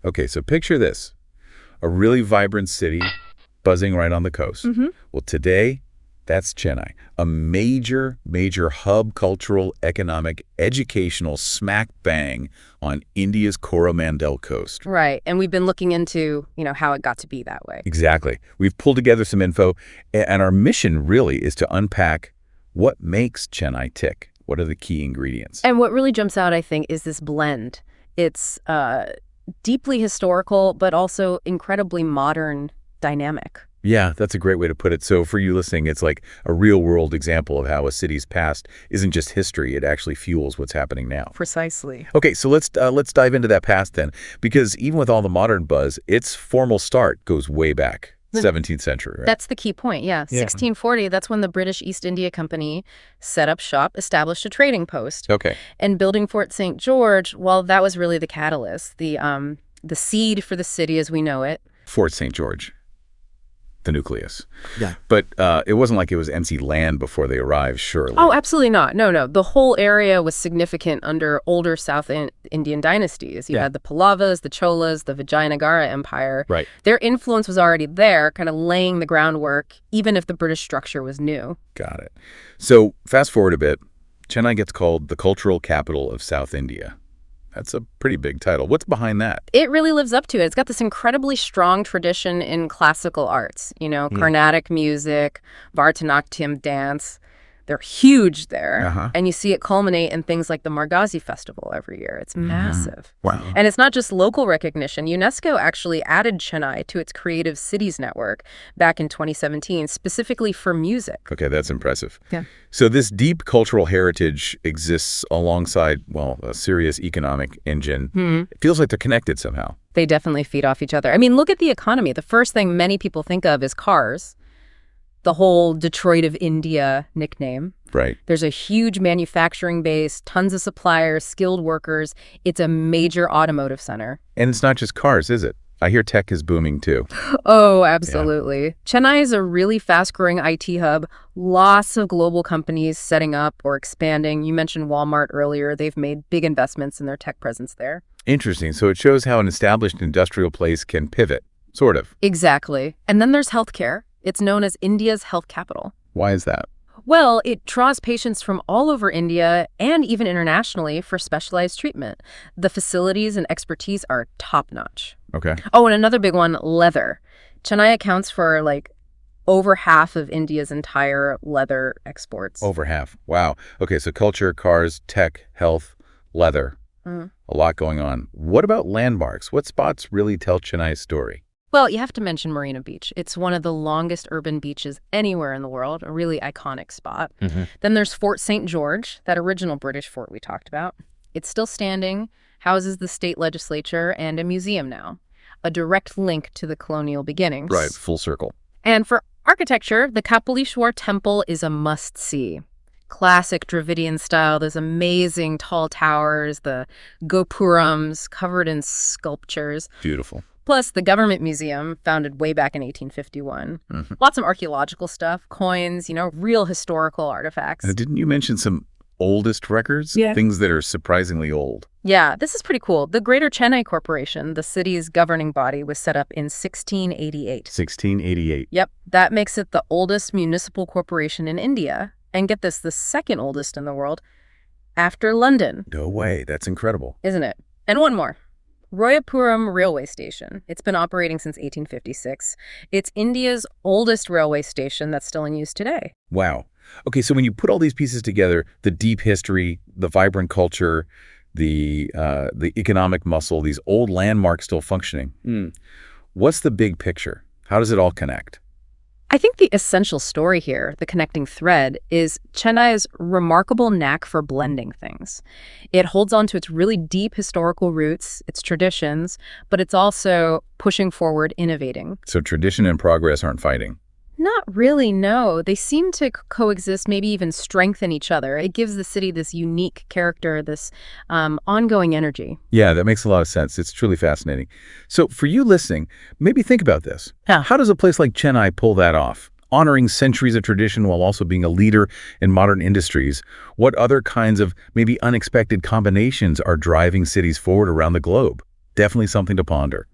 Okay, so picture this. A really vibrant city buzzing right on the coast. Well, today, that's Chennai, a major hub, cultural, economic, educational smack bang on India's Coromandel coast. Right. And we've been looking into, how it got to be that way. Exactly. We've pulled together some info, and our mission really is to unpack what makes Chennai tick. What are the key ingredients? And what really jumps out, I think, is this blend. It's deeply historical, but also incredibly modern, dynamic. Yeah, that's a great way to put it. So for you listening, it's like a real-world example of how a city's past isn't just history, it actually fuels what's happening now. Precisely. Okay, so let's dive into that past then, because even with all the modern buzz, its formal start goes way back, 17th century, right? That's the key point, yeah. 1640, that's when the British East India Company set up shop, established a trading post. Okay. And building Fort St. George, well, that was really the catalyst, the seed for the city as we know it. Fort St. George. The nucleus. Yeah. But it wasn't like it was empty land before they arrived, surely. Oh, absolutely not. No. The whole area was significant under older South Indian dynasties. You had the Pallavas, the Cholas, the Vijayanagara Empire. Right. Their influence was already there, kind of laying the groundwork, even if the British structure was new. Got it. So fast forward a bit, Chennai gets called the cultural capital of South India. That's a pretty big title. What's behind that? It really lives up to it. It's got this incredibly strong tradition in classical arts, Carnatic music, Bharatanatyam dance. They're huge there. And you see it culminate in things like the Margazi Festival every year. It's massive. Wow. And it's not just local recognition. UNESCO actually added Chennai to its Creative Cities Network back in 2017, specifically for music. Okay, that's impressive. Yeah. So this deep cultural heritage exists alongside, well, a serious economic engine. It feels like they're connected somehow. They definitely feed off each other. I mean, look at the economy. The first thing many people think of is cars. The whole Detroit of India nickname. Right. There's a huge manufacturing base, tons of suppliers, skilled workers. It's a major automotive center. And it's not just cars, is it? I hear tech is booming too. Oh, absolutely. Yeah. Chennai is a really fast-growing IT hub. Lots of global companies setting up or expanding. You mentioned Walmart earlier. They've made big investments in their tech presence there. Interesting. So it shows how an established industrial place can pivot, sort of. Exactly. And then there's healthcare. It's known as India's health capital. Why is that? Well, it draws patients from all over India and even internationally for specialized treatment. The facilities and expertise are top-notch. Okay. Oh, and another big one, leather. Chennai accounts for over half of India's entire leather exports. Over half. Wow. Okay, so culture, cars, tech, health, leather. A lot going on. What about landmarks? What spots really tell Chennai's story? Well, you have to mention Marina Beach. It's one of the longest urban beaches anywhere in the world, a really iconic spot. Then there's Fort St. George, that original British fort we talked about. It's still standing, houses the state legislature, and a museum now. A direct link to the colonial beginnings. Right, full circle. And for architecture, the Kapaleeshwarar temple is a must-see. Classic Dravidian style. There's amazing tall towers, the gopurams covered in sculptures. Beautiful. Plus, the government museum, founded way back in 1851. Lots of archaeological stuff, coins, real historical artifacts. Didn't you mention some oldest records? Yeah. Things that are surprisingly old. Yeah, this is pretty cool. The Greater Chennai Corporation, the city's governing body, was set up in 1688. 1688. Yep, that makes it the oldest municipal corporation in India. And get this, the second oldest in the world, after London. No way, that's incredible. Isn't it? And one more. Royapuram Railway Station. It's been operating since 1856. It's India's oldest railway station that's still in use today. Wow. Okay, so when you put all these pieces together, the deep history, the vibrant culture, the economic muscle, these old landmarks still functioning, what's the big picture? How does it all connect? I think the essential story here, the connecting thread, is Chennai's remarkable knack for blending things. It holds on to its really deep historical roots, its traditions, but it's also pushing forward, innovating. So tradition and progress aren't fighting? Not really, no. They seem to coexist, maybe even strengthen each other. It gives the city this unique character, this ongoing energy. Yeah, that makes a lot of sense. It's truly fascinating. So for you listening, maybe think about this. How does a place like Chennai pull that off? Honoring centuries of tradition while also being a leader in modern industries. What other kinds of maybe unexpected combinations are driving cities forward around the globe? Definitely something to ponder.